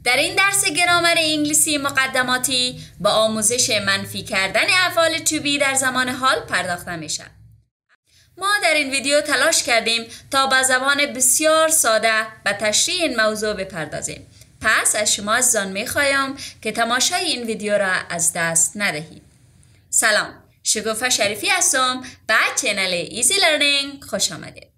در این درس گرامر انگلیسی مقدماتی با آموزش منفی کردن افعال to be در زمان حال پرداخته میشه. ما در این ویدیو تلاش کردیم تا با زبان بسیار ساده به تشریح این موضوع بپردازیم. پس از شما عزیزان میخوایم که تماشای این ویدیو را از دست ندهید. سلام، شگوفه شریفی هستم. به چینل ایزی لرنینگ خوش آمدید.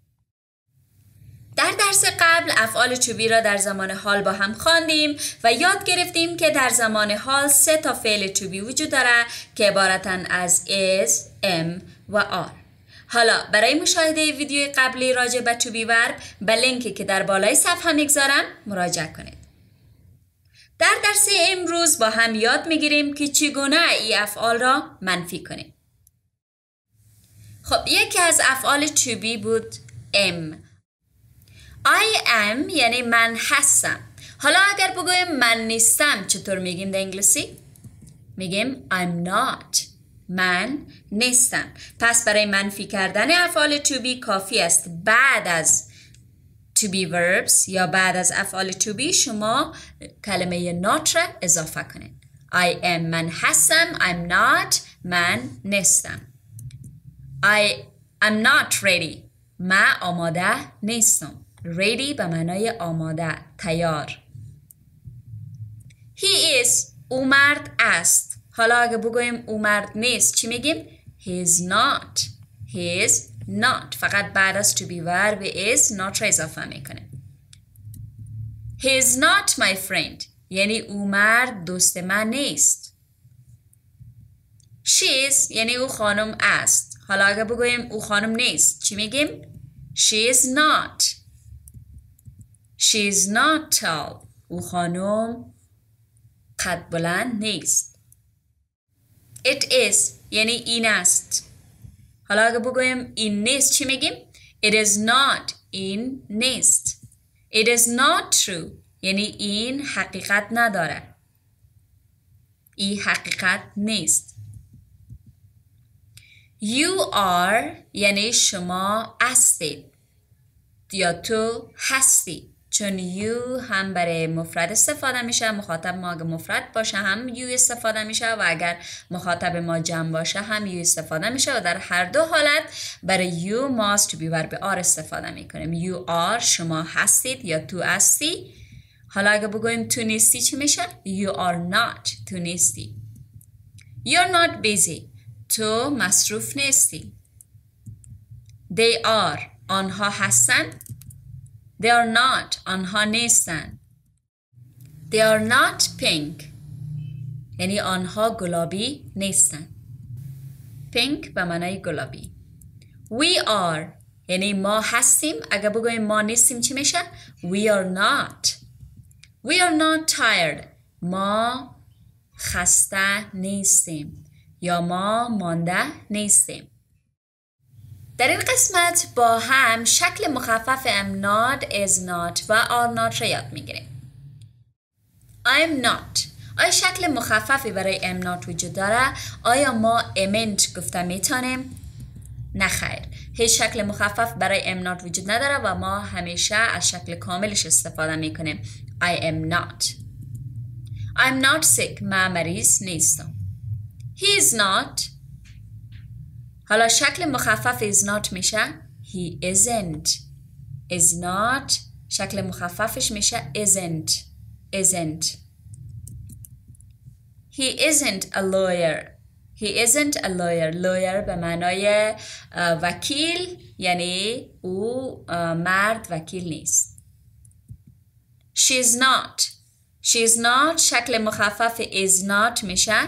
در درس قبل افعال to be را در زمان حال با هم خواندیم و یاد گرفتیم که در زمان حال 3 تا فعل to be وجود داره که عبارتن از is, am و are. حالا برای مشاهده ویدیوی قبلی راجع به to be verb به لینکی که در بالای صفحه میگذارم مراجعه کنید. در درس امروز با هم یاد میگیریم که چگونه این افعال را منفی کنیم. خب یکی از افعال to be بود am. I am یعنی من هستم. حالا اگر بگویم من نیستم چطور میگیم در انگلیسی؟ میگیم I'm not. من نیستم. پس برای منفی کردن افعال to be کافی است بعد از to be verbs یا بعد از افعال to be شما کلمه not را اضافه کنید. I am من هستم. I'm not من نیستم. I am not ready. من آماده نیستم. ready به معنای آماده، تیار. He is او مرد است. حالا اگه بگویم او مرد نیست چی میگیم؟ He is not. He is not. فقط بعد از to be verb is not را اضافه میکنه. He is not my friend. یعنی او مرد دوست من نیست. She is یعنی او خانم است. حالا اگه بگویم او خانم نیست چی میگیم؟ She is not. She is not tall. او خانم قد بلند نیست. It is یعنی این است. حالا اگه بگویم این نیست چی میگیم؟ It is not. این نیست. It is not true. یعنی این حقیقت نداره. این حقیقت نیست. You are یعنی شما هستید یا تو هستی. چون you هم برای مفرد استفاده میشه، مخاطب ما اگر مفرد باشه هم you استفاده میشه و اگر مخاطب ما جمع باشه هم you استفاده میشه و در هر دو حالت برای you ما از to be verb are استفاده میکنیم. You are شما هستید یا تو هستی. حالا اگر بگویم تو نیستی چی میشه؟ You are not. تو نیستی. You're not busy. تو مصروف نیستی. They are. آنها هستن. They are not. آنها نیستن. They are not pink. یعنی آنها گلابی نیستن. Pink به معنای گلابی. We are. یعنی ما هستیم. اگر بگویم ما نیستیم چی میشه؟ We are not. We are not tired. ما خسته نیستیم. یا ما مانده نیستیم. در این قسمت با هم شکل مخفف am not, is not و are not را یاد میگیریم. I'm not. آیا شکل مخففی برای am not وجود داره؟ آیا ما amn't گفته میتونیم؟ نه خیر. هیچ شکل مخفف برای am not وجود نداره و ما همیشه از شکل کاملش استفاده میکنیم. I am not. I'm not sick. من مریض نیستم. He is not. حالا شکل مخفف is not میشه he isn't. is not شکل مخففش میشه isn't. isn't. He isn't a lawyer. He isn't a lawyer. lawyer به معنای وکیل یعنی او مرد وکیل نیست. She is not. She is not شکل مخفف is not میشه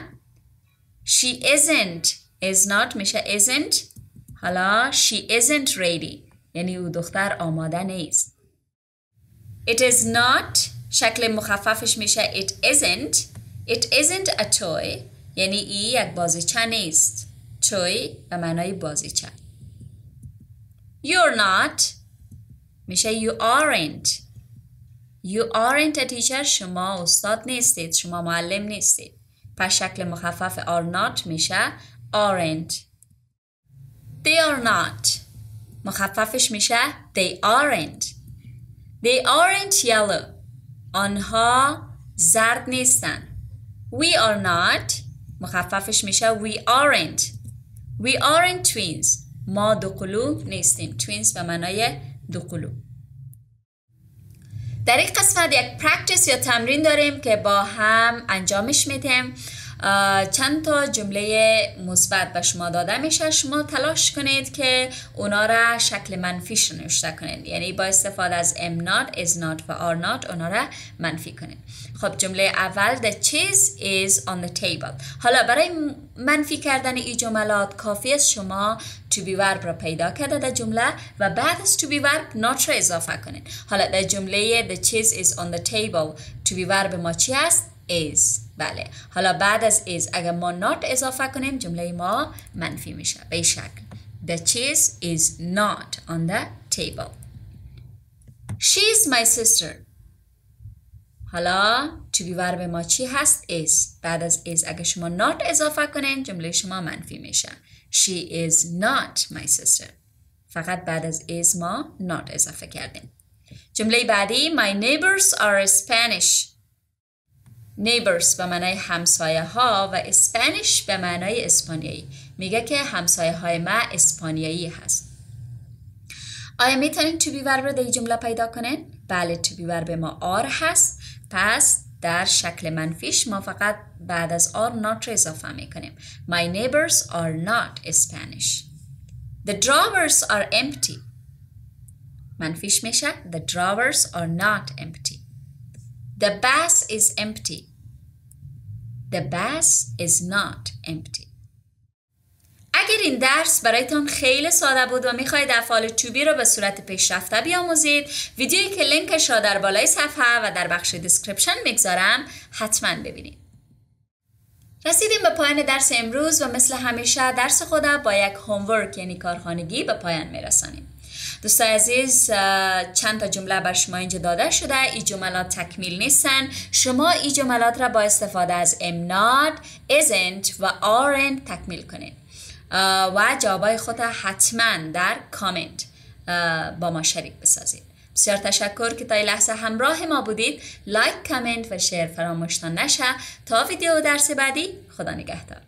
she isn't. is not میشه isn't. حالا she isn't ready یعنی او دختر آماده نیست. It is not شکل مخففش میشه it isn't. It isn't a toy یعنی ای یک بازیچه نیست. toy به معنای بازیچه. You're not میشه you aren't. You aren't a teacher شما استاد نیستید. شما معلم نیستید. پس شکل مخفف are not میشه aren't. They are not. مخففش میشه they aren't. They aren't yellow. آنها زرد نیستن. We are not مخففش میشه we aren't. We aren't twins. ما دو قلو نیستیم. twins به معنای دو قلو. در این قسمت یک پرکتیس یا تمرین داریم که با هم انجامش میدیم. چند تا جمله مثبت به شما داده میشه، شما تلاش کنید که اونا را شکل منفیش نوشته کنید، یعنی با استفاده از am not, is not و are not اونا را منفی کنید. خب جمله اول the cheese is on the table. حالا برای منفی کردن این جملات کافی است شما to be verb را پیدا کرده در جمله و بعد از to be verb not را اضافه کنید. حالا در جمله the cheese is on the table to be verb ما چی است؟ is. بله. حالا بعد از is اگر ما not اضافه کنیم جمله ما منفی میشه به این شکل. The cheese is not on the table. She is my sister. حالا to be verb ما چی هست؟ is. بعد از is اگر شما not اضافه کنین جمله شما منفی میشه. She is not my sister. فقط بعد از is ما not اضافه کردیم. جمله بعدی my neighbors are Spanish. neighbors به معنای همسایه ها و Spanish به معنای اسپانیایی. میگه که همسایه های ما اسپانیایی هست. آیا میتونین to be verb رو در جمله پیدا کنین؟ بله to be verb ما are هست. پس در شکل منفیش ما فقط بعد از are not رو اضافه میکنیم. My neighbors are not Spanish. The drawers are empty. منفیش میشه the drawers are not empty. The bus is empty. The bus is not empty. اگر این درس برایتان خیلی ساده بود و میخواید افعال to be رو به صورت پیشرفته بیاموزید، ویدیویی که لینکش را در بالای صفحه و در بخش دیسکریپشن میگذارم حتما ببینید. رسیدیم به پایان درس امروز و مثل همیشه درس خود با یک هومورک یعنی کارخانگی به پایان میرسانیم. دوستان عزیز چند تا جمله بر شما اینجا داده شده. این جملات تکمیل نیستن. شما این جملات را با استفاده از am not, isn't و aren't تکمیل کنید و جوابای خود حتما در کامنت با ما شریک بسازید. بسیار تشکر که تا این لحظه همراه ما بودید. لایک، کامنت و شیر فراموش نشه. تا ویدیو و درس بعدی خدا نگهدار.